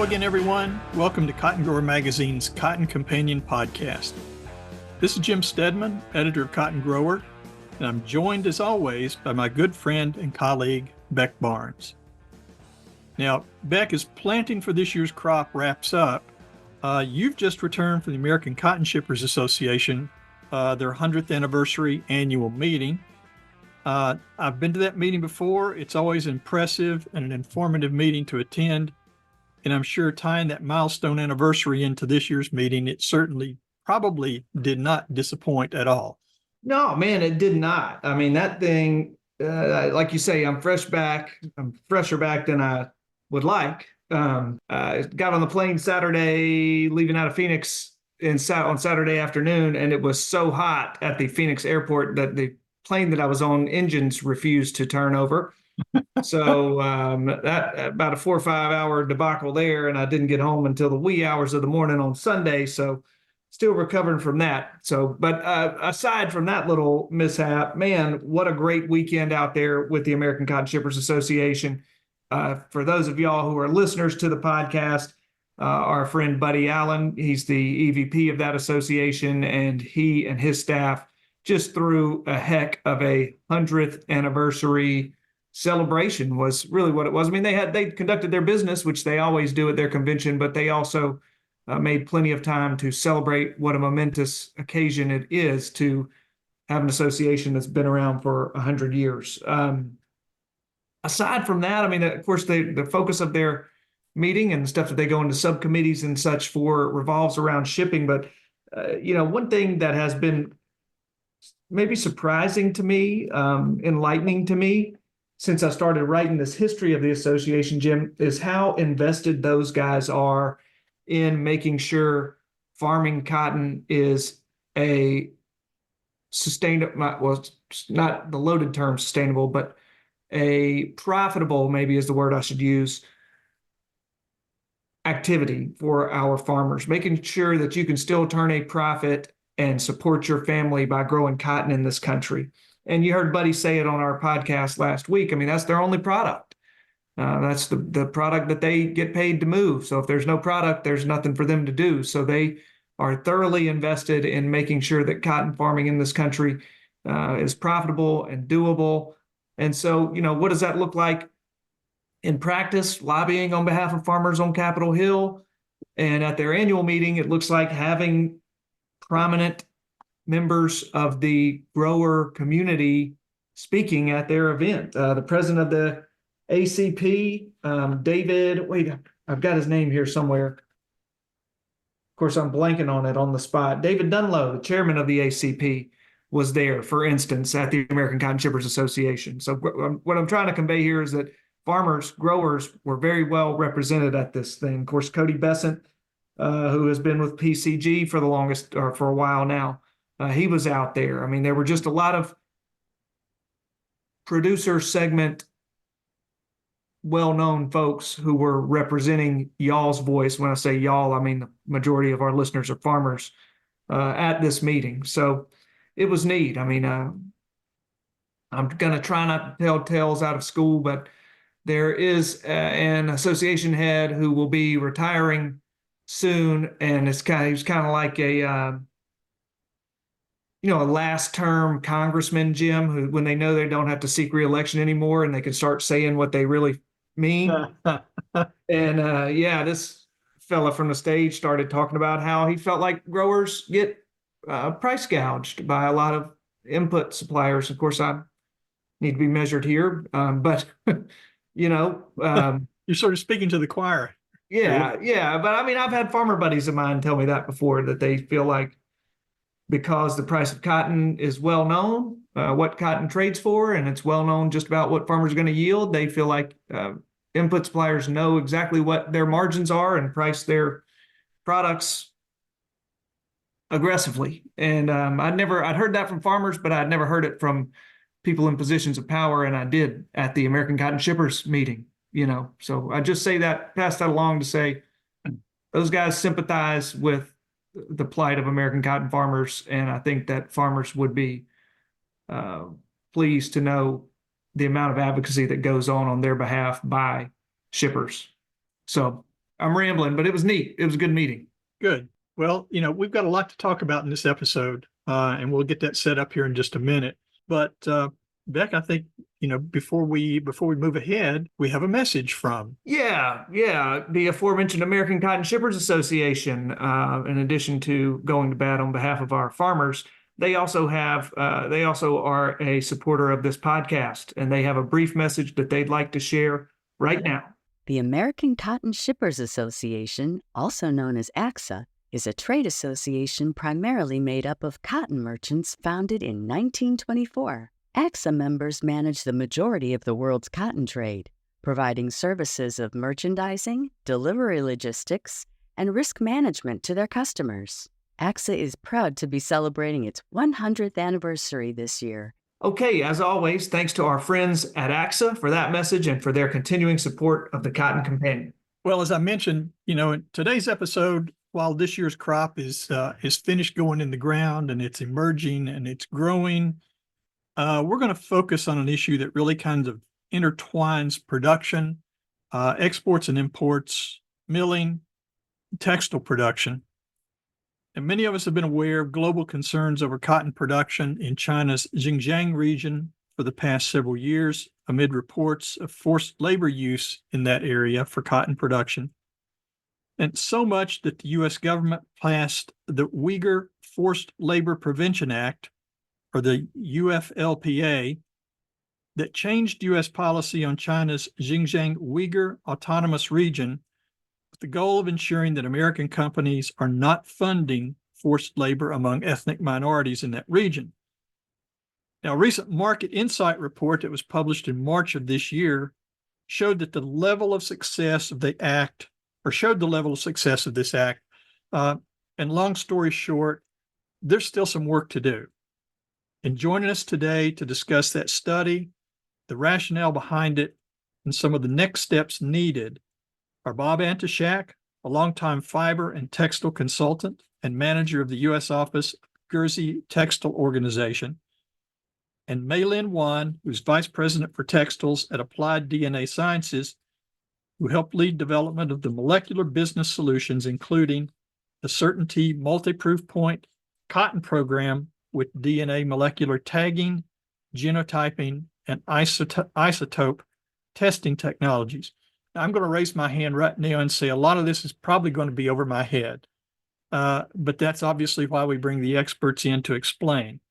again, everyone. Welcome to Cotton Grower Magazine's Cotton Companion podcast. This is Jim Stedman, editor of Cotton Grower, and I'm joined, as always, by my good friend and colleague, Beck Barnes. Now, Beck, as planting for this year's crop wraps up, you've just returned from the American Cotton Shippers Association, their 100th anniversary annual meeting. I've been to that meeting before. It's always impressive and an informative meeting to attend. And I'm sure tying that milestone anniversary into this year's meeting, it certainly probably did not disappoint at all. No, man, it did not. I mean, that thing, like you say, I'm fresher back than I would like. I got on the plane Saturday, leaving out of Phoenix on Saturday afternoon, and it was so hot at the Phoenix airport that the plane that I was on, engines refused to turn over. So that about a 4 or 5 hour debacle there, and I didn't get home until the wee hours of the morning on Sunday. So still recovering from that. So, but aside from that little mishap, man, what a great weekend out there with the American Cotton Shippers Association. For those of y'all who are listeners to the podcast, our friend Buddy Allen, he's the EVP of that association, and he and his staff just threw a heck of a 100th anniversary celebration. Was really what it was. I mean, they conducted their business, which they always do at their convention, but they also made plenty of time to celebrate what a momentous occasion it is to have an association that's been around for 100 years. Aside from that, I mean, of course, the focus of their meeting and the stuff that they go into subcommittees and such for revolves around shipping. But, one thing that has been maybe surprising to me, enlightening to me, since I started writing this history of the association, Jim, is how invested those guys are in making sure farming cotton is a sustainable, well, not the loaded term sustainable, but a profitable, maybe is the word I should use, activity for our farmers, making sure that you can still turn a profit and support your family by growing cotton in this country. And you heard Buddy say it on our podcast last week. I mean, that's their only product. That's the product that they get paid to move. So if there's no product, there's nothing for them to do. So they are thoroughly invested in making sure that cotton farming in this country is profitable and doable. And so, what does that look like in practice? Lobbying on behalf of farmers on Capitol Hill. And at their annual meeting, it looks like having prominent members of the grower community speaking at their event. The president of the ACP, David, wait, I've got his name here somewhere. Of course, I'm blanking on it on the spot. David Dunlow, the chairman of the ACP, was there, for instance, at the American Cotton Shippers Association. So what I'm trying to convey here is that farmers, growers were very well represented at this thing. Of course, Cody Besant, who has been with PCG for the longest, or for a while now, he was out there. I mean, there were just a lot of producer segment well-known folks who were representing y'all's voice. When I say y'all, I mean the majority of our listeners are farmers at this meeting. So it was neat. I mean, I'm going to try not to tell tales out of school, but there is an association head who will be retiring soon, and he's kind of like a last term congressman, Jim, who, when they know they don't have to seek re-election anymore and they can start saying what they really mean. And this fella from the stage started talking about how he felt like growers get price gouged by a lot of input suppliers. Of course, I need to be measured here, but you're sort of speaking to the choir. Yeah. But I mean, I've had farmer buddies of mine tell me that before, that they feel like because the price of cotton is well known, what cotton trades for, and it's well known just about what farmers are going to yield, they feel like input suppliers know exactly what their margins are and price their products aggressively. And I'd heard that from farmers, but I'd never heard it from people in positions of power, and I did at the American Cotton Shippers meeting. So I just pass that along to say those guys sympathize with the plight of American cotton farmers, and I think that farmers would be pleased to know the amount of advocacy that goes on their behalf by shippers. So I'm rambling, but it was neat. It was a good meeting. Good. Well, we've got a lot to talk about in this episode, and we'll get that set up here in just a minute. But Beck, I think before we move ahead, we have a message from. Yeah. The aforementioned American Cotton Shippers Association, in addition to going to bat on behalf of our farmers, they also are a supporter of this podcast, and they have a brief message that they'd like to share right now. The American Cotton Shippers Association, also known as ACSA, is a trade association primarily made up of cotton merchants founded in 1924. ACSA members manage the majority of the world's cotton trade, providing services of merchandising, delivery logistics, and risk management to their customers. ACSA is proud to be celebrating its 100th anniversary this year. Okay, as always, thanks to our friends at ACSA for that message and for their continuing support of the Cotton Companion. Well, as I mentioned, in today's episode, while this year's crop is finished going in the ground and it's emerging and it's growing, we're going to focus on an issue that really kind of intertwines production, exports and imports, milling, textile production. And many of us have been aware of global concerns over cotton production in China's Xinjiang region for the past several years, amid reports of forced labor use in that area for cotton production. And so much that the U.S. government passed the Uyghur Forced Labor Prevention Act, or the UFLPA, that changed U.S. policy on China's Xinjiang Uyghur Autonomous Region with the goal of ensuring that American companies are not funding forced labor among ethnic minorities in that region. Now, a recent Market Insight report that was published in March of this year showed the level of success of this act. And long story short, there's still some work to do. And joining us today to discuss that study, the rationale behind it, and some of the next steps needed are Bob Antoshak, a longtime fiber and textile consultant and manager of the U.S. office of Gherzi Textile Organization, and MaiLin Wan, who's vice president for textiles at Applied DNA Sciences, who helped lead development of the molecular business solutions, including the Certainty Multi-Proof Point cotton program with DNA molecular tagging, genotyping, and isotope testing technologies. Now, I'm going to raise my hand right now and say a lot of this is probably going to be over my head, but that's obviously why we bring the experts in to explain.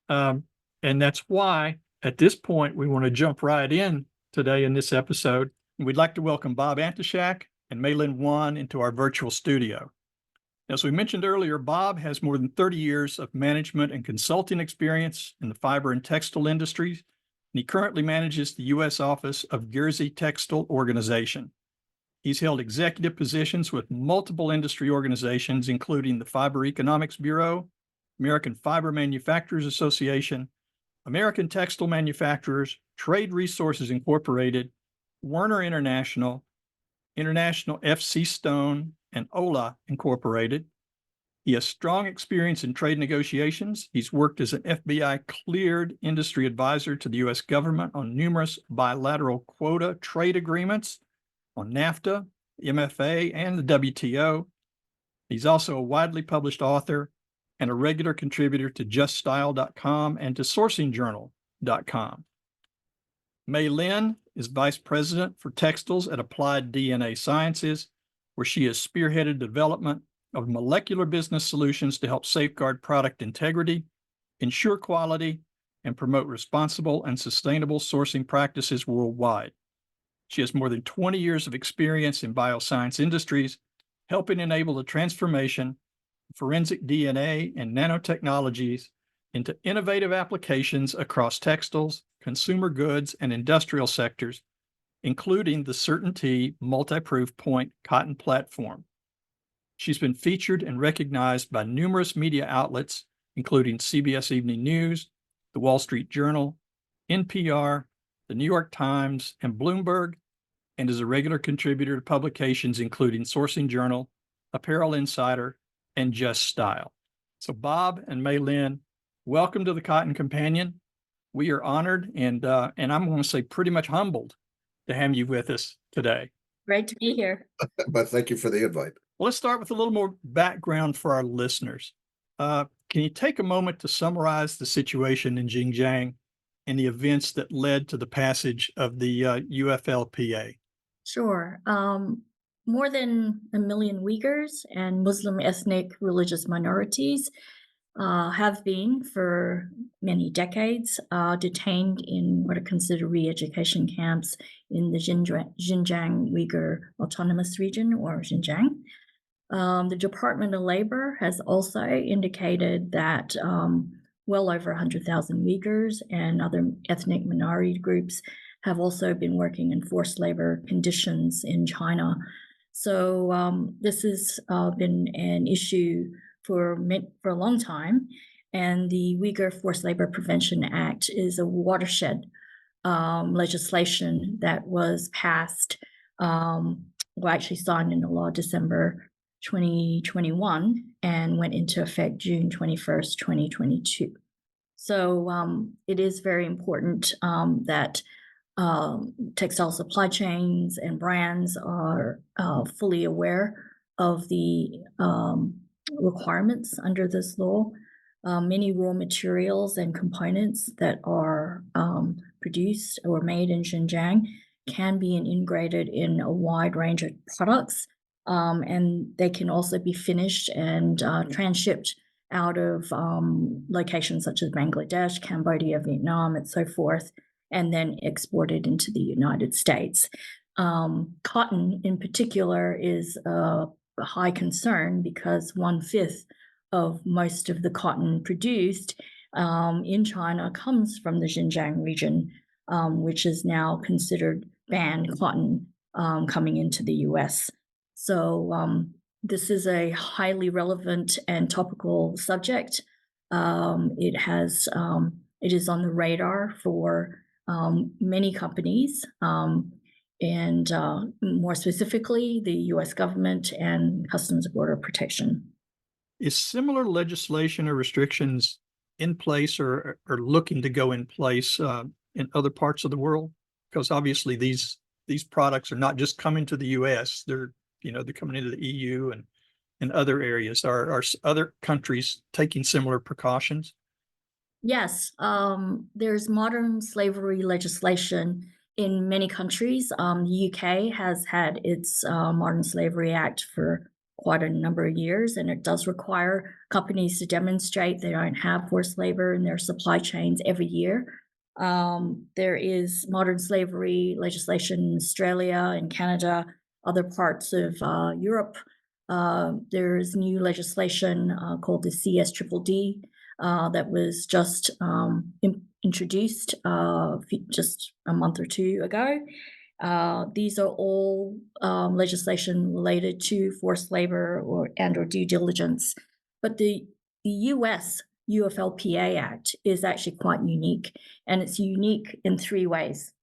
And that's why, at this point, we want to jump right in today in this episode. We'd like to welcome Bob Antoshak and MaiLin Wan into our virtual studio. As we mentioned earlier, Bob has more than 30 years of management and consulting experience in the fiber and textile industries, and he currently manages the U.S. office of Gherzi Textile Organization. He's held executive positions with multiple industry organizations, including the Fiber Economics Bureau, American Fiber Manufacturers Association, American Textile Manufacturers, Trade Resources Incorporated, Werner International, International FC Stone, and OLA Incorporated. He has strong experience in trade negotiations. He's worked as an FBI-cleared industry advisor to the U.S. government on numerous bilateral quota trade agreements on NAFTA, MFA, and the WTO. He's also a widely published author and a regular contributor to JustStyle.com and to SourcingJournal.com. MaiLin is vice president for textiles at Applied DNA Sciences, where she has spearheaded development of molecular business solutions to help safeguard product integrity, ensure quality, and promote responsible and sustainable sourcing practices worldwide. She has more than 20 years of experience in bioscience industries, helping enable the transformation of forensic DNA and nanotechnologies into innovative applications across textiles, consumer goods, and industrial sectors, including the Certainty Multi-Proof Point cotton platform. She's been featured and recognized by numerous media outlets, including CBS Evening News, The Wall Street Journal, NPR, The New York Times, and Bloomberg, and is a regular contributor to publications including Sourcing Journal, Apparel Insider, and Just Style. So Bob and MaiLin, welcome to the Cotton Companion. We are honored and I'm going to say pretty much humbled to have you with us today. Great to be here. But thank you for the invite. Well, let's start with a little more background for our listeners. Can you take a moment to summarize the situation in Xinjiang and the events that led to the passage of the UFLPA? Sure. More than 1 million Uyghurs and Muslim ethnic religious minorities have been for many decades detained in what are considered re-education camps in the Xinjiang Uyghur Autonomous Region, or Xinjiang. The Department of Labor has also indicated that well over 100,000 Uyghurs and other ethnic minority groups have also been working in forced labor conditions in China. So this has been an issue for a long time, and the Uyghur Forced Labor Prevention Act is a watershed legislation that was passed, actually signed into law December 2021 and went into effect June 21st, 2022. So it is very important that textile supply chains and brands are fully aware of the requirements under this law. Many raw materials and components that are produced or made in Xinjiang can be integrated in a wide range of products, and they can also be finished and transshipped out of locations such as Bangladesh, Cambodia, Vietnam, and so forth, and then exported into the United States. Cotton in particular is a high concern because 1/5 of most of the cotton produced in China comes from the Xinjiang region, which is now considered banned cotton coming into the US. So this is a highly relevant and topical subject. It is on the radar for many companies, and more specifically, the US government and Customs and Border Protection. Is similar legislation or restrictions in place or looking to go in place in other parts of the world? Because obviously these products are not just coming to the US, they're coming into the EU and other areas. Are other countries taking similar precautions? Yes, there's modern slavery legislation in many countries. The UK has had its Modern Slavery Act for quite a number of years, and it does require companies to demonstrate they don't have forced labor in their supply chains every year. There is modern slavery legislation in Australia and Canada, other parts of Europe. There is new legislation called the CSDDD that was just introduced just a month or two ago. These are all legislation related to forced labor or due diligence. But the US UFLPA Act is actually quite unique, and it's unique in 3 ways.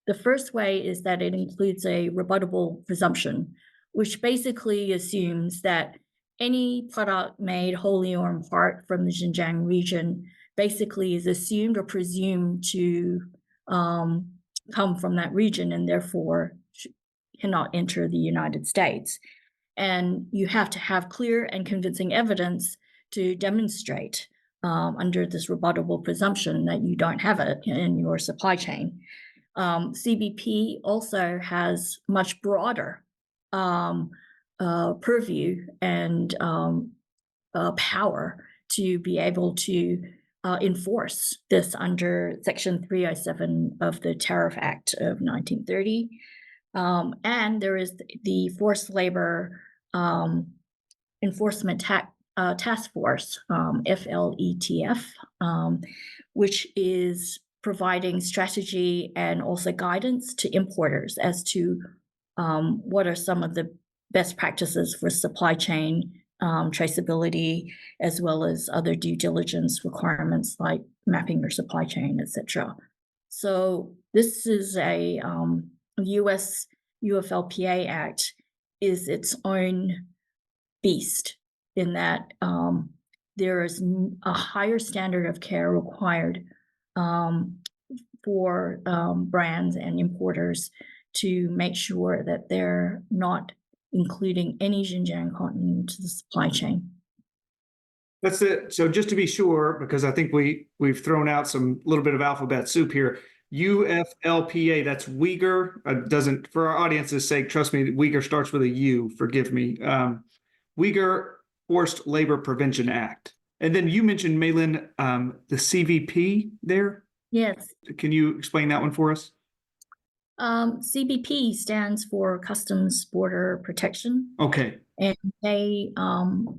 The first way is that it includes a rebuttable presumption, which basically assumes that any product made wholly or in part from the Xinjiang region basically is assumed or presumed to come from that region and therefore cannot enter the United States. And you have to have clear and convincing evidence to demonstrate under this rebuttable presumption that you don't have it in your supply chain. CBP also has much broader purview and power to be able to enforce this under Section 307 of the Tariff Act of 1930. And there is the Forced Labor Enforcement Task Force, FLETF, which is providing strategy and also guidance to importers as to what are some of the best practices for supply chain traceability, as well as other due diligence requirements like mapping your supply chain, etc. So this is a US UFLPA Act is its own beast in that there is a higher standard of care required for brands and importers to make sure that they're not including any Xinjiang cotton into the supply chain. That's it. So just to be sure, because I think we've thrown out some little bit of alphabet soup here. UFLPA, that's Uyghur. Doesn't, for our audience's sake, trust me, Uyghur starts with a U. Forgive me. Uyghur Forced Labor Prevention Act. And then you mentioned, MaiLin, the CVP there. Yes. Can you explain that one for us? CBP stands for Customs Border Protection. Okay. And they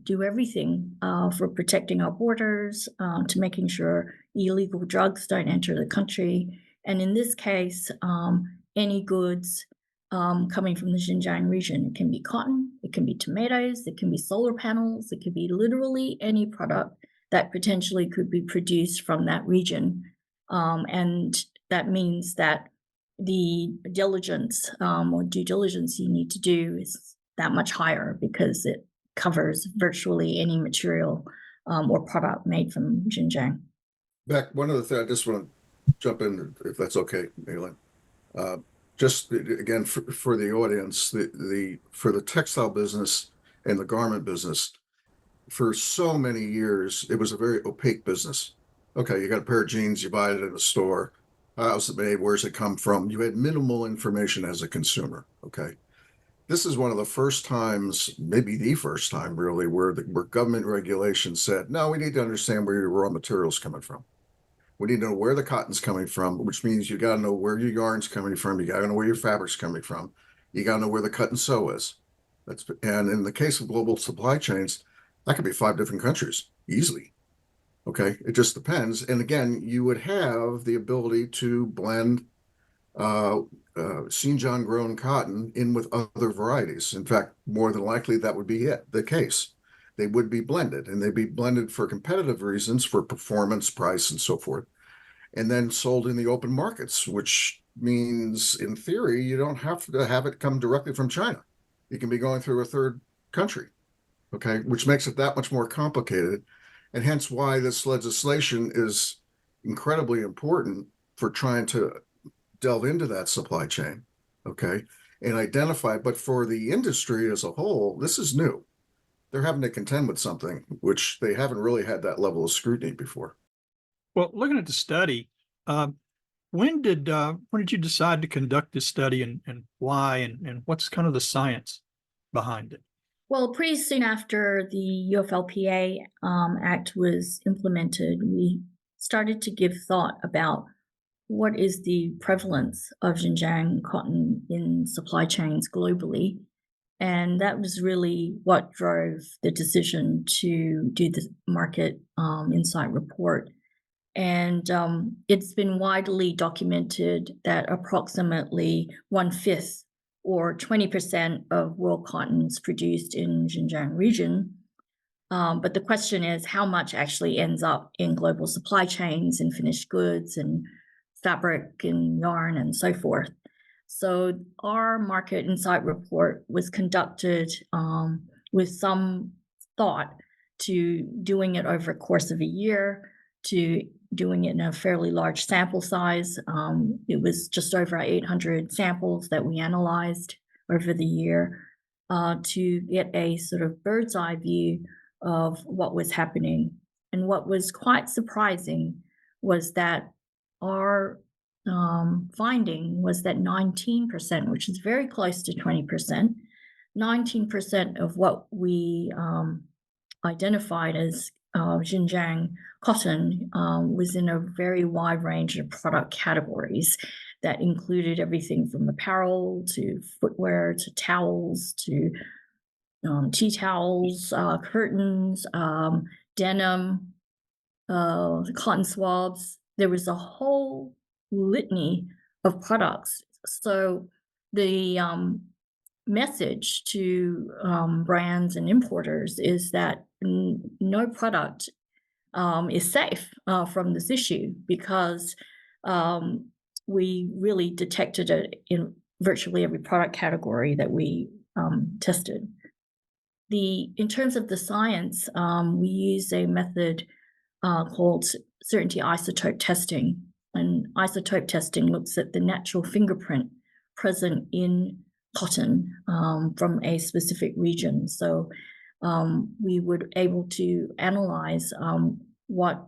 do everything for protecting our borders, to making sure illegal drugs don't enter the country. And in this case, any goods coming from the Xinjiang region, it can be cotton, it can be tomatoes, it can be solar panels, it could be literally any product that potentially could be produced from that region. And that means that the diligence or due diligence you need to do is that much higher, because it covers virtually any material or product made from Xinjiang. Beck, one other thing, I just want to jump in, if that's okay, MaiLin. Just again, for the audience, for the textile business and the garment business, for so many years, it was a very opaque business. Okay, you got a pair of jeans, you buy it in a store. How's it made? Where's it come from? You had minimal information as a consumer. Okay. This is one of the first times, maybe the first time really, where government regulation said, no, we need to understand where your raw material's coming from. We need to know where the cotton's coming from, which means you got to know where your yarn's coming from. You got to know where your fabric's coming from. You got to know where the cut and sew is. And in the case of global supply chains, that could be 5 different countries easily. Okay, it just depends. And again, you would have the ability to blend Xinjiang grown cotton in with other varieties. In fact, more than likely that would be the case. They would be blended, and they'd be blended for competitive reasons, for performance, price, and so forth, and then sold in the open markets, which means in theory, you don't have to have it come directly from China. It can be going through a third country, okay, which makes it that much more complicated. And hence why this legislation is incredibly important for trying to delve into that supply chain, okay, and identify. But for the industry as a whole, this is new. They're having to contend with something which they haven't really had that level of scrutiny before. Well, looking at the study, when did you decide to conduct this study, and why, and what's kind of the science behind it? Well, pretty soon after the UFLPA Act was implemented, we started to give thought about what is the prevalence of Xinjiang cotton in supply chains globally. And that was really what drove the decision to do the market insight report. And it's been widely documented that approximately 1/5 or 20% of world cotton is produced in Xinjiang region. But the question is how much actually ends up in global supply chains and finished goods and fabric and yarn and so forth. So our market insight report was conducted with some thought to doing it over a course of a year, to doing it in a fairly large sample size. It was just over 800 samples that we analyzed over the year to get a sort of bird's eye view of what was happening. And what was quite surprising was that our finding was that 19%, which is very close to 20%, 19% of what we identified as Xinjiang cotton was in a very wide range of product categories that included everything from apparel to footwear to towels to tea towels, curtains, denim, cotton swabs. There was a whole litany of products. So the message to brands and importers is that no product is safe from this issue, because we really detected it in virtually every product category that we tested. In terms of the science, we use a method called certainty isotope testing. And isotope testing looks at the natural fingerprint present in cotton from a specific region. So we would able to analyze what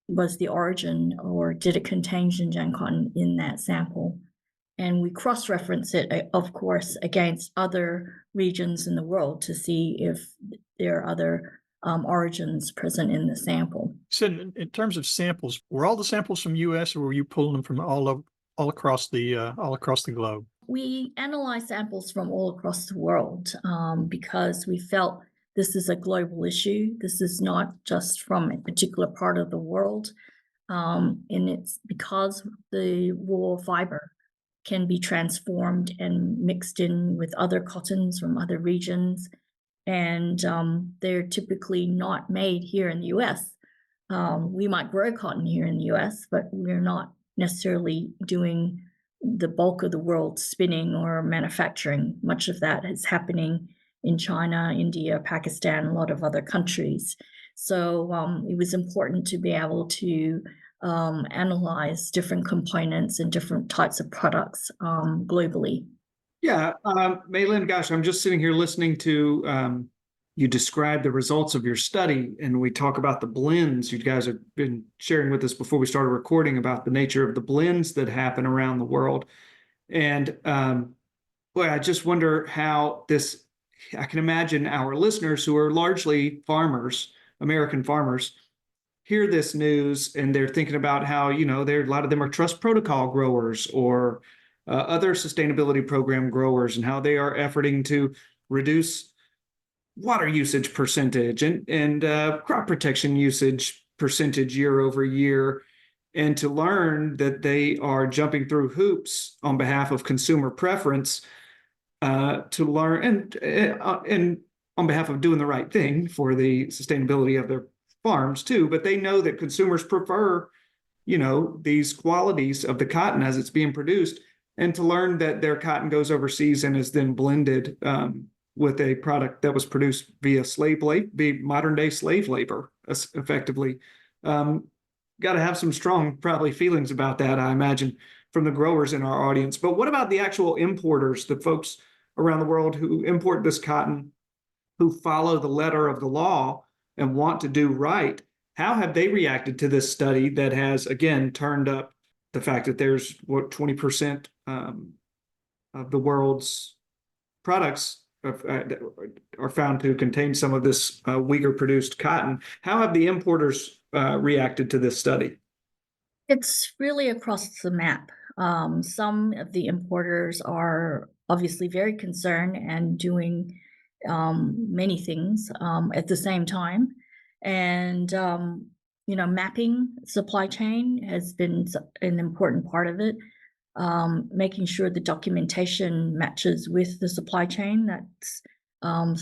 was the origin, or did it contain Xinjiang cotton in that sample. And we cross-reference it, of course, against other regions in the world to see if there are other origins present in the sample. So in terms of samples, were all the samples from U.S. or were you pulling them from all across the globe? We analyze samples from all across the world because we felt this is a global issue. This is not just from a particular part of the world. And it's because the raw fiber can be transformed and mixed in with other cottons from other regions. And they're typically not made here in the US. We might grow cotton here in the US, but we're not necessarily doing the bulk of the world spinning or manufacturing. Much of that is happening in China, India, Pakistan, a lot of other countries. So it was important to be able to analyze different components and different types of products globally. Yeah, MaiLin, gosh, I'm just sitting here listening to you describe the results of your study, and we talk about the blends. You guys have been sharing with us before we started recording about the nature of the blends that happen around the world. And boy, I just wonder how this, I can imagine our listeners who are largely farmers, American farmers, hear this news and they're thinking about how, a lot of them are trust protocol growers or other sustainability program growers, and how they are efforting to reduce water usage percentage and crop protection usage percentage year over year, and to learn that they are jumping through hoops on behalf of consumer preference to learn and on behalf of doing the right thing for the sustainability of their farms too. But they know that consumers prefer, these qualities of the cotton as it's being produced, and to learn that their cotton goes overseas and is then blended with a product that was produced via modern day slave labor, effectively. Got to have some strong, probably, feelings about that, I imagine, from the growers in our audience. But what about the actual importers, the folks around the world who import this cotton, who follow the letter of the law and want to do right? How have they reacted to this study that has, again, turned up the fact that there's 20% of the world's products are found to contain some of this Uyghur-produced cotton? How have the importers reacted to this study? It's really across the map. Some of the importers are obviously very concerned and doing many things at the same time. And, mapping supply chain has been an important part of it. Making sure the documentation matches with the supply chain. That's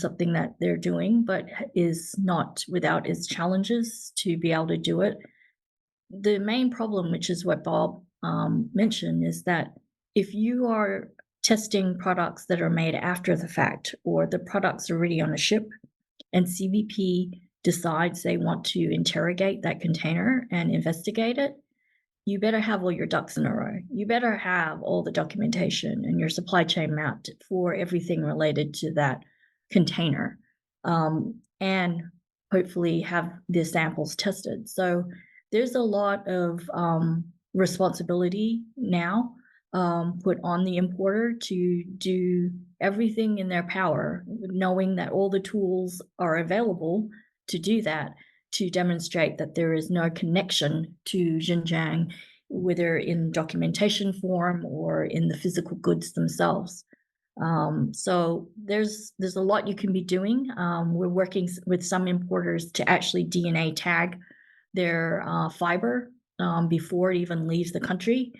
something that they're doing, but is not without its challenges to be able to do it. The main problem, which is what Bob mentioned, is that if you are testing products that are made after the fact, or the products are already on a ship, and CBP decides they want to interrogate that container and investigate it, you better have all your ducks in a row. You better have all the documentation and your supply chain mapped for everything related to that container, and hopefully have the samples tested. So there's a lot of responsibility now put on the importer to do everything in their power, knowing that all the tools are available to do that, to demonstrate that there is no connection to Xinjiang, whether in documentation form or in the physical goods themselves. So there's a lot you can be doing. We're working with some importers to actually DNA tag their fiber before it even leaves the country,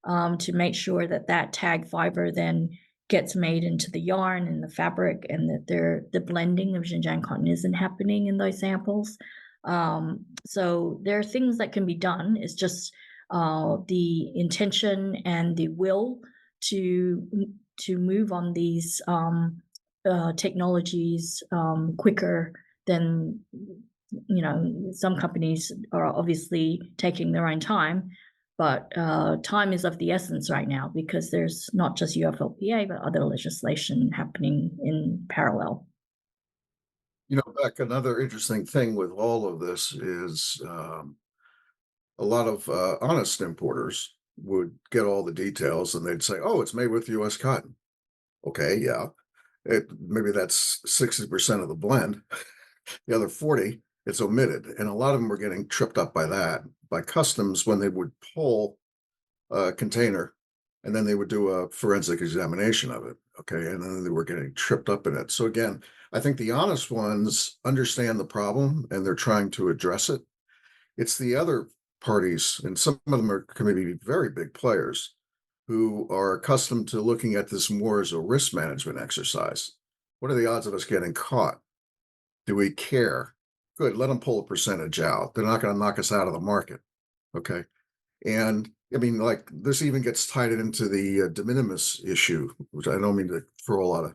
to make sure that that tag fiber then gets made into the yarn and the fabric, and that the blending of Xinjiang cotton isn't happening in those samples. So there are things that can be done. It's just the intention and the will to move on these technologies quicker than, some companies are obviously taking their own time, But time is of the essence right now because there's not just UFLPA, but other legislation happening in parallel. Beck, another interesting thing with all of this is a lot of honest importers would get all the details and they'd say, oh, it's made with U.S. cotton. Okay, yeah. Maybe that's 60% of the blend. The other 40, it's omitted. And a lot of them were getting tripped up by that, by customs when they would pull a container and then they would do a forensic examination of it. Okay. And then they were getting tripped up in it. So again, I think the honest ones understand the problem and they're trying to address it. It's the other parties, and some of them can be very big players who are accustomed to looking at this more as a risk management exercise. What are the odds of us getting caught? Do we care? Good, let them pull a percentage out. They're not going to knock us out of the market. Okay. And I mean, like this even gets tied into the de minimis issue, which I don't mean to throw a lot of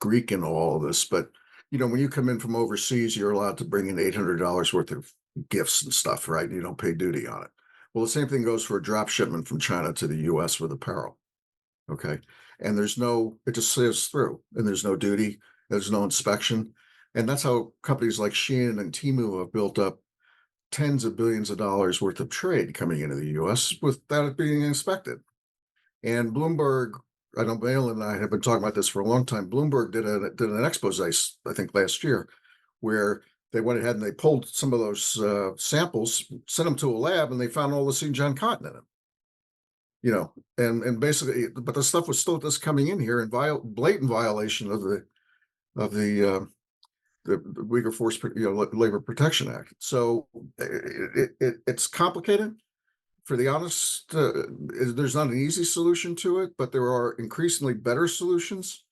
Greek into all of this, but when you come in from overseas, you're allowed to bring in $800 worth of gifts and stuff, right? You don't pay duty on it. Well, the same thing goes for a drop shipment from China to the US with apparel. Okay. And it just sails through and there's no duty, there's no inspection. And that's how companies like Shein and Temu have built up tens of billions of dollars worth of trade coming into the US without it being inspected. And Bloomberg, I know MaiLin and I have been talking about this for a long time. Bloomberg did an expose, I think, last year, where they went ahead and they pulled some of those samples, sent them to a lab, and they found all the Xinjiang cotton in them. And basically, but the stuff was still just coming in here in blatant violation of the Uyghur Forced Labor Protection Act. So it's complicated. For the honest, there's not an easy solution to it, but there are increasingly better solutions.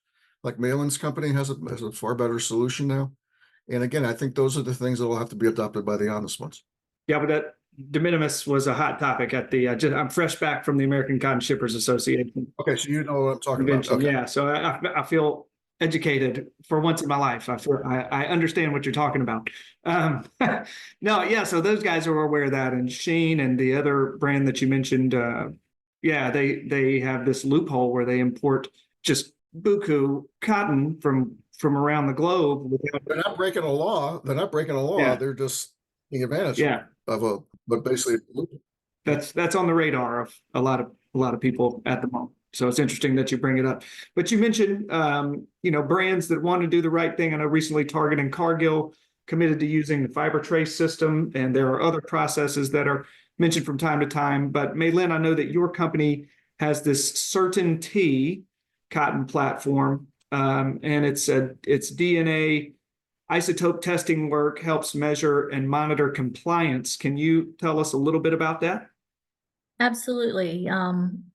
Like MaiLin's company has a far better solution now. And again, I think those are the things that will have to be adopted by the honest ones. Yeah, but that de minimis was a hot topic at the. I'm fresh back from the American Cotton Shippers Association. Okay, so you know what I'm talking convention. about. Okay. Yeah, so I feel educated for once in my life. I understand what you're talking about. No, yeah. So those guys are aware of that, and Shein and the other brand that you mentioned, yeah, they have this loophole where they import just buku cotton from around the globe. They're not breaking a law. Yeah. They're just taking advantage Yeah. but basically that's on the radar of a lot of people at the moment. So it's interesting that you bring it up. But you mentioned, brands that want to do the right thing. I know recently Target and Cargill committed to using the fiber trace system, and there are other processes that are mentioned from time to time. But MaiLin, I know that your company has this Certainty cotton platform, and it's DNA isotope testing work, helps measure and monitor compliance. Can you tell us a little bit about that? Absolutely.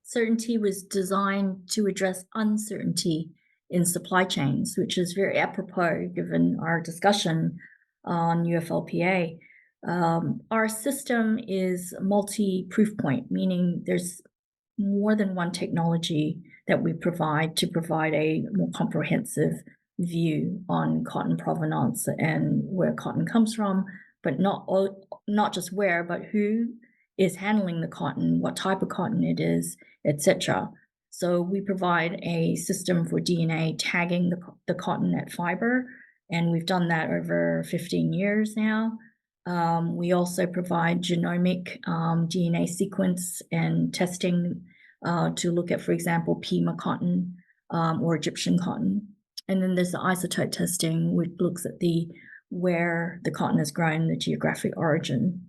Certainty was designed to address uncertainty in supply chains, which is very apropos given our discussion on UFLPA. Our system is multi-proof point, meaning there's more than one technology that we provide to provide a more comprehensive view on cotton provenance and where cotton comes from, but not just where, but who is handling the cotton, what type of cotton it is, etc. So we provide a system for DNA tagging the cotton at fiber, and we've done that over 15 years now. We also provide genomic DNA sequence and testing to look at, for example, Pima cotton or Egyptian cotton. And then there's the isotope testing, which looks at where the cotton is grown, the geographic origin.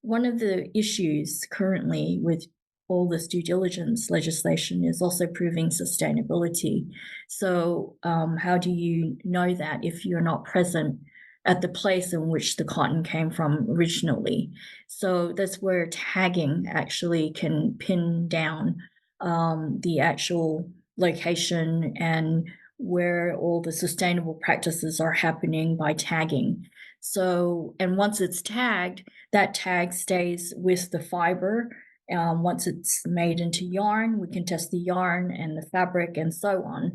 One of the issues currently with all this due diligence legislation is also proving sustainability. So how do you know that if you're not present at the place in which the cotton came from originally? So that's where tagging actually can pin down the actual location and where all the sustainable practices are happening by tagging. So, and once it's tagged, that tag stays with the fiber. Once it's made into yarn, we can test the yarn and the fabric and so on.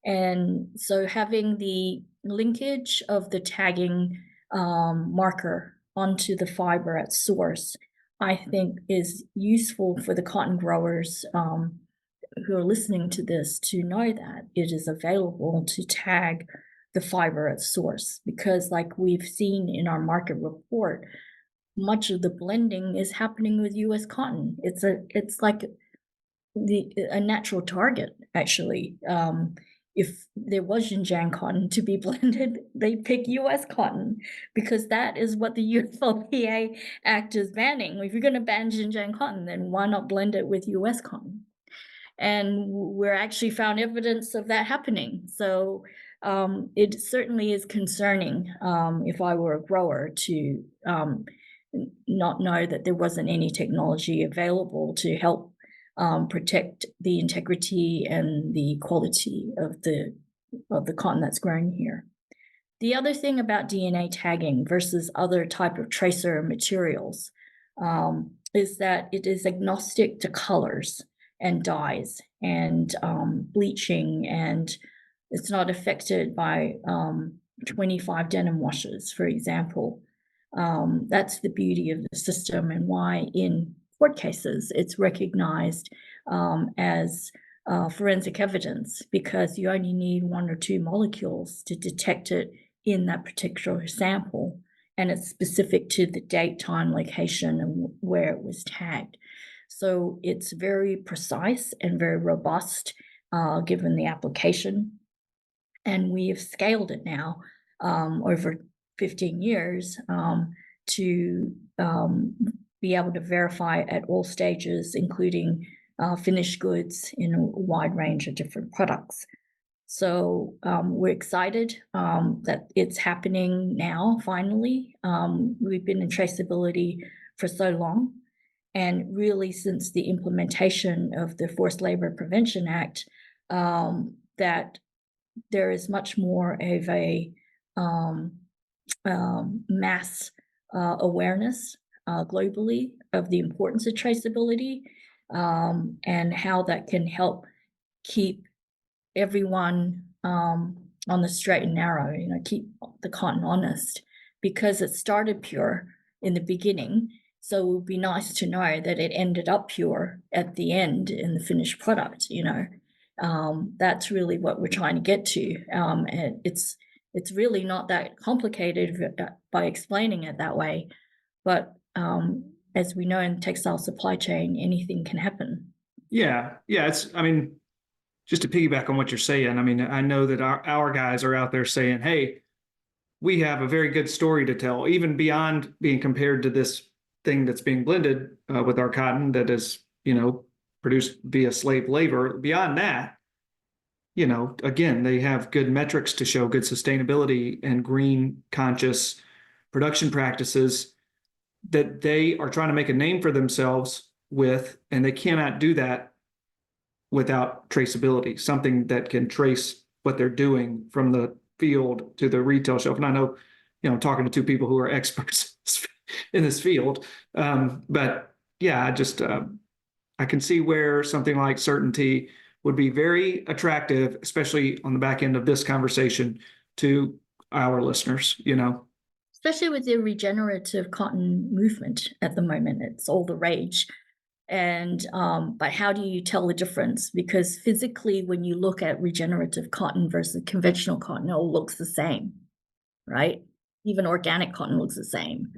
And so having the linkage of the tagging marker onto the fiber at source I think is useful for the cotton growers who are listening to this to know that it is available to tag the fiber at source, because like we've seen in our market report, much of the blending is happening with US cotton. It's like a natural target, actually. If there was Xinjiang cotton to be blended, they pick US cotton because that is what the UFLPA Act is banning. If you're going to ban Xinjiang cotton, then why not blend it with US cotton? And we're actually found evidence of that happening. So it certainly is concerning if I were a grower to not know that there wasn't any technology available to help protect the integrity and the quality of the cotton that's grown here. The other thing about DNA tagging versus other type of tracer materials is that it is agnostic to colors and dyes and bleaching, and it's not affected by 25 denim washes, for example. That's the beauty of the system and why in court cases it's recognized as forensic evidence, because you only need 1 or 2 molecules to detect it in that particular sample, and it's specific to the date, time, location, and where it was tagged. So it's very precise and very robust given the application. And we have scaled it now over 15 years to be able to verify at all stages, including finished goods in a wide range of different products. So we're excited that it's happening now, finally. We've been in traceability for so long. And really, since the implementation of the Forced Labor Prevention Act, that there is much more of a mass awareness globally of the importance of traceability and how that can help keep everyone on the straight and narrow, keep the cotton honest, because it started pure in the beginning. So it would be nice to know that it ended up pure at the end in the finished product, That's really what we're trying to get to. And it's really not that complicated by explaining it that way. But as we know in the textile supply chain, anything can happen. Yeah. Just to piggyback on what you're saying, I know that our guys are out there saying, hey, we have a very good story to tell, even beyond being compared to this thing that's being blended with our cotton that is, produced via slave labor. Beyond that, again, they have good metrics to show good sustainability and green conscious production practices that they are trying to make a name for themselves with, and they cannot do that without traceability, something that can trace what they're doing from the field to the retail shelf. And I know, I'm talking to 2 people who are experts in this field. But yeah, I can see where something like certainty would be very attractive, especially on the back end of this conversation to our listeners, Especially with the regenerative cotton movement at the moment. It's all the rage. And but how do you tell the difference? Because physically, when you look at regenerative cotton versus conventional cotton, it all looks the same, right? Even organic cotton looks the same.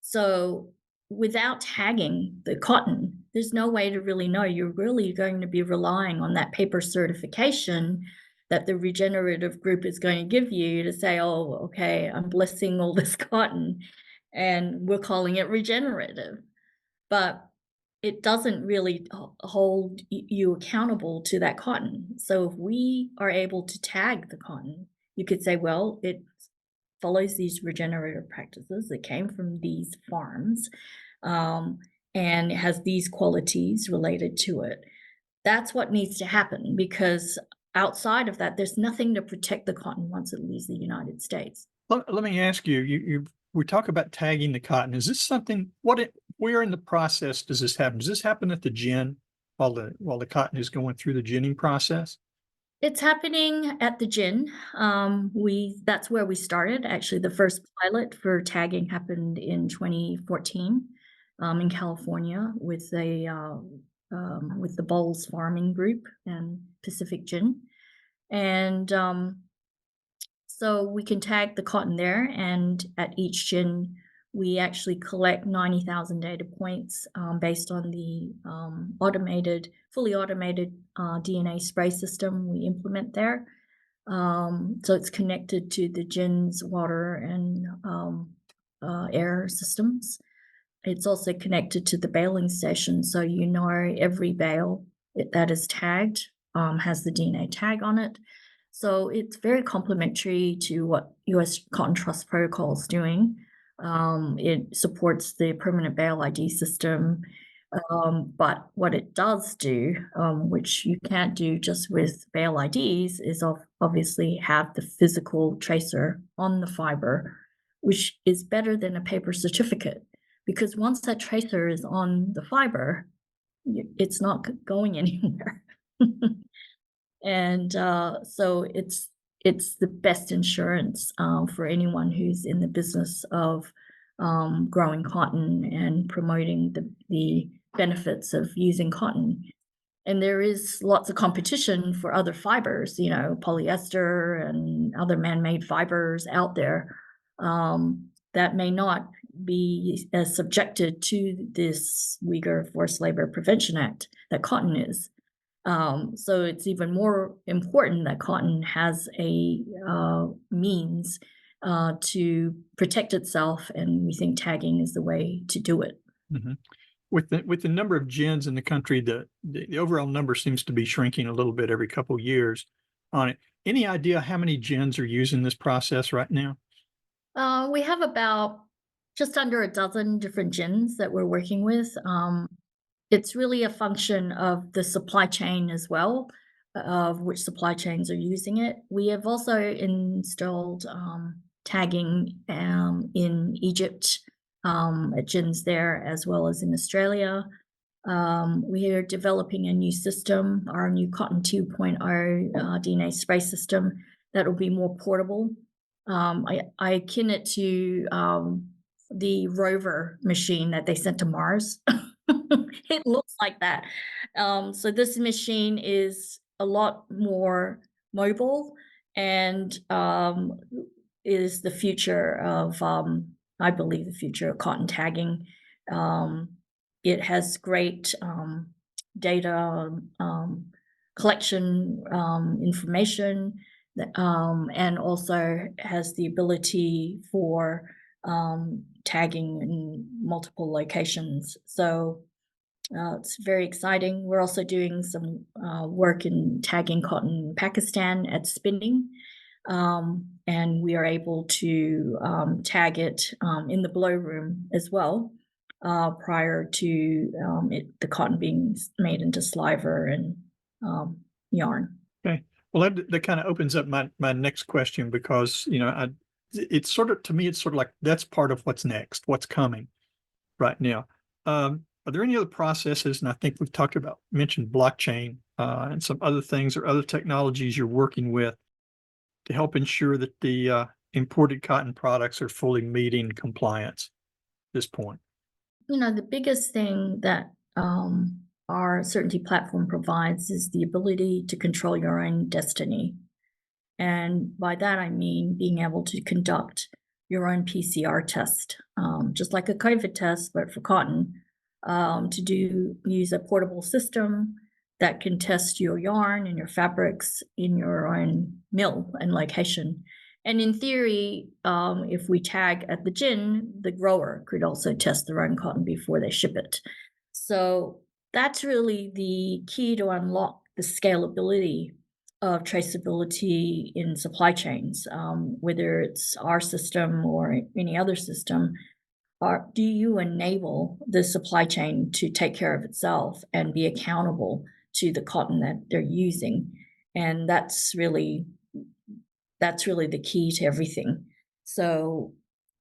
So without tagging the cotton, there's no way to really know. You're really going to be relying on that paper certification that the regenerative group is going to give you to say, oh, okay, I'm blessing all this cotton and we're calling it regenerative. But it doesn't really hold you accountable to that cotton. So if we are able to tag the cotton, you could say, well, it follows these regenerative practices. It came from these farms and it has these qualities related to it. That's what needs to happen, because outside of that, there's nothing to protect the cotton once it leaves the United States. Let me ask you, we talk about tagging the cotton. Is this something, where in the process does this happen? Does this happen at the gin while the cotton is going through the ginning process? It's happening at the gin. That's where we started. Actually, the first pilot for tagging happened in 2014. in California with the Bowles Farming Group and Pacific Gin. And so we can tag the cotton there, and at each gin, we actually collect 90,000 data points based on the fully automated DNA spray system we implement there. So it's connected to the gin's water and air systems. It's also connected to the baling station, so every bale that is tagged has the DNA tag on it. So it's very complementary to what U.S. Cotton Trust Protocol is doing. It supports the permanent bale ID system, but what it does do, which you can't do just with bale IDs, is obviously have the physical tracer on the fiber, which is better than a paper certificate. Because once that tracer is on the fiber, it's not going anywhere. And so it's the best insurance for anyone who's in the business of growing cotton and promoting the benefits of using cotton. And there is lots of competition for other fibers, polyester and other man-made fibers out there that may not be as subjected to this Uyghur Forced Labor Prevention Act that cotton is. So it's even more important that cotton has a means to protect itself, and we think tagging is the way to do it. Mm-hmm. With the number of gins in the country, the overall number seems to be shrinking a little bit every couple of years on it. Any idea how many gins are using this process right now? We have about just under a dozen different gins that we're working with. It's really a function of the supply chain as well, of which supply chains are using it. We have also installed tagging in Egypt at gins there, as well as in Australia. We are developing a new system, our new Cotton 2.0 DNA spray system that will be more portable. I akin it to the rover machine that they sent to Mars. It looks like that. So this machine is a lot more mobile and is the future of, I believe, the future of cotton tagging. It has great data collection information, and also has the ability for tagging in multiple locations. So it's very exciting. We're also doing some work in tagging cotton in Pakistan at spinning. And we are able to tag it in the blow room as well, prior to the cotton being made into sliver and yarn. Okay. Well, that kind of opens up my next question, because, it's sort of, to me, it's sort of like that's part of what's next, what's coming right now. Are there any other processes, and I think we've mentioned blockchain and some other things or other technologies you're working with to help ensure that the imported cotton products are fully meeting compliance at this point? The biggest thing that our certainty platform provides is the ability to control your own destiny. And by that, I mean being able to conduct your own PCR test, just like a COVID test, but for cotton, to use a portable system that can test your yarn and your fabrics in your own mill and location. And in theory, if we tag at the gin, the grower could also test their own cotton before they ship it. So that's really the key to unlock the scalability of traceability in supply chains, whether it's our system or any other system. Do you enable the supply chain to take care of itself and be accountable to the cotton that they're using? And that's really the key to everything. So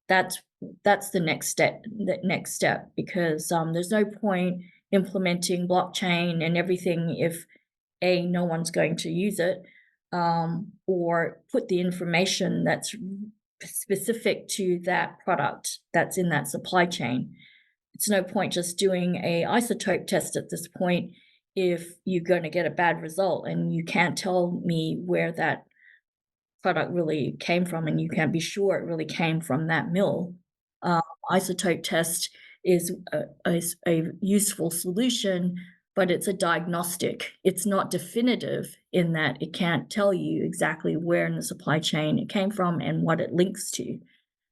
that's the next step. Because there's no point implementing blockchain and everything if no one's going to use it, or put the information that's specific to that product that's in that supply chain. it's no point just doing a isotope test at this point if you're going to get a bad result and you can't tell me where that product really came from, and you can't be sure it really came from that mill. Isotope test is a useful solution, but it's a diagnostic. It's not definitive in that it can't tell you exactly where in the supply chain it came from and what it links to.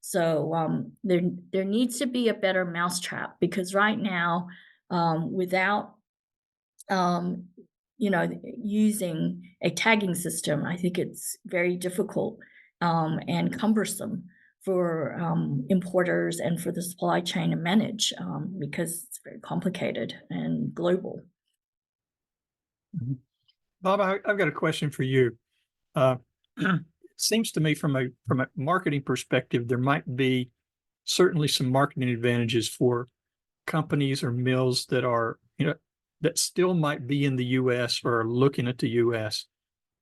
So there needs to be a better mousetrap, because right now, without using a tagging system, I think it's very difficult and cumbersome for importers and for the supply chain to manage, because it's very complicated and global. Bob, I've got a question for you. It seems to me from a marketing perspective, there might be certainly some marketing advantages for companies or mills that are, that still might be in the U.S. or are looking at the U.S.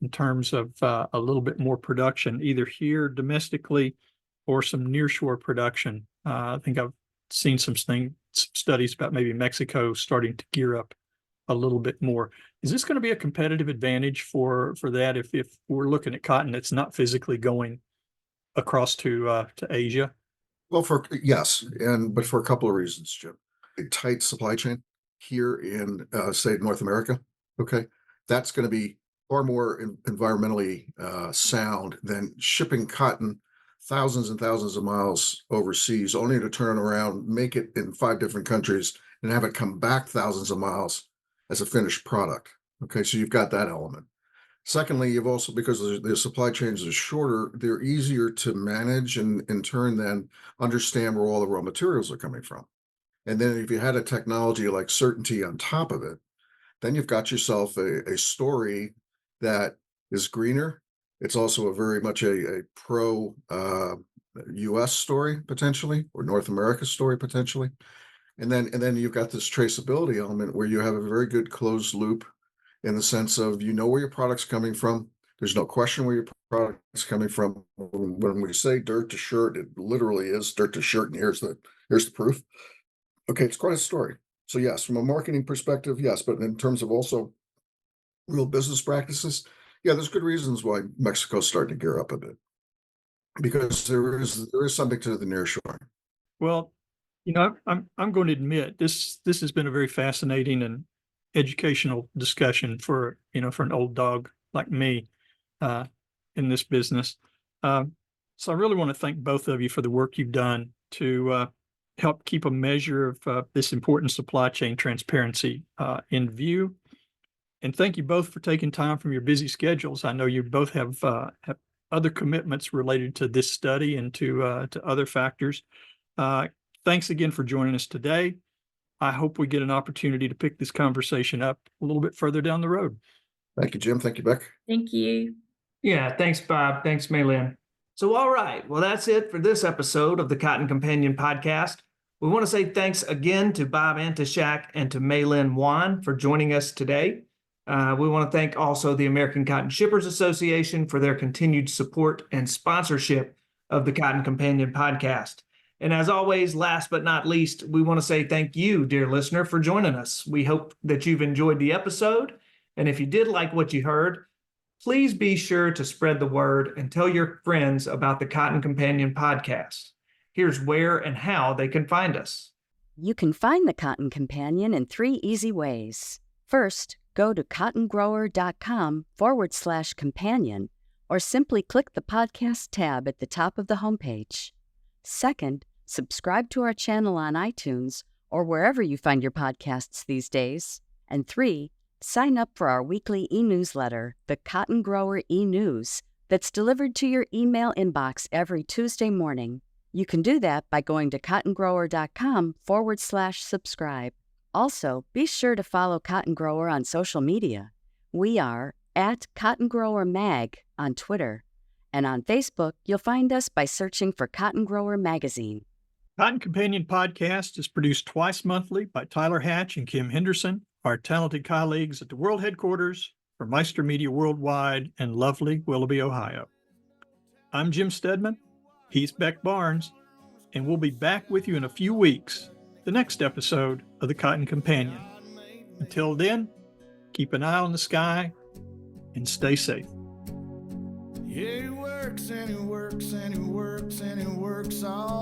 in terms of a little bit more production, either here domestically or some nearshore production. I think I've seen some studies about maybe Mexico starting to gear up a little bit more. Is this going to be a competitive advantage for that if we're looking at cotton that's not physically going across to Asia? Well, yes, but for a couple of reasons, Jim. A tight supply chain here in, say, North America, okay, that's going to be far more environmentally sound than shipping cotton thousands and thousands of miles overseas, only to turn around, make it in 5 different countries, and have it come back thousands of miles as a finished product. Okay, so you've got that element. Secondly, you've also, because the supply chains are shorter, they're easier to manage and in turn then understand where all the raw materials are coming from. And then if you had a technology like certainty on top of it, then you've got yourself a story that is greener. It's also a very much a pro US story potentially, or North America story potentially. And then you've got this traceability element where you have a very good closed loop in the sense of, where your product's coming from. There's no question where your product's coming from. When we say dirt to shirt, it literally is dirt to shirt, and here's the proof. Okay, it's quite a story. So yes, from a marketing perspective, yes, but in terms of also real business practices, yeah, there's good reasons why Mexico's starting to gear up a bit, because there is something to the nearshoring. Well, I'm going to admit this has been a very fascinating and educational discussion for an old dog like me in this business. So I really want to thank both of you for the work you've done to help keep a measure of this important supply chain transparency in view. And thank you both for taking time from your busy schedules. I know you both have other commitments related to this study and to other factors. Thanks again for joining us today. I hope we get an opportunity to pick this conversation up a little bit further down the road. Thank you, Jim. Thank you, Beck. Thank you. Yeah, thanks, Bob. Thanks, MaiLin. So, all right. Well, that's it for this episode of the Cotton Companion podcast. We want to say thanks again to Bob Antoshak and to MaiLin Wan for joining us today. We want to thank also the American Cotton Shippers Association for their continued support and sponsorship of the Cotton Companion podcast. And as always, last but not least, we want to say thank you, dear listener, for joining us. We hope that you've enjoyed the episode. And if you did like what you heard, please be sure to spread the word and tell your friends about the Cotton Companion podcast. Here's where and how they can find us. You can find the Cotton Companion in 3 easy ways. First, go to cottongrower.com/companion, or simply click the podcast tab at the top of the homepage. Second, subscribe to our channel on iTunes or wherever you find your podcasts these days. And 3, sign up for our weekly e-newsletter, the Cotton Grower e-News, that's delivered to your email inbox every Tuesday morning. You can do that by going to cottongrower.com/subscribe. Also, be sure to follow Cotton Grower on social media. We are at Cotton Grower Mag on Twitter. And on Facebook, you'll find us by searching for Cotton Grower Magazine. Cotton Companion Podcast is produced twice monthly by Tyler Hatch and Kim Henderson, our talented colleagues at the world headquarters for Meister Media Worldwide in lovely Willoughby, Ohio. I'm Jim Stedman. He's Beck Barnes, and we'll be back with you in a few weeks the next episode of the Cotton Companion. Until then, keep an eye on the sky and stay safe. Yeah, he works and he works and he works and he works all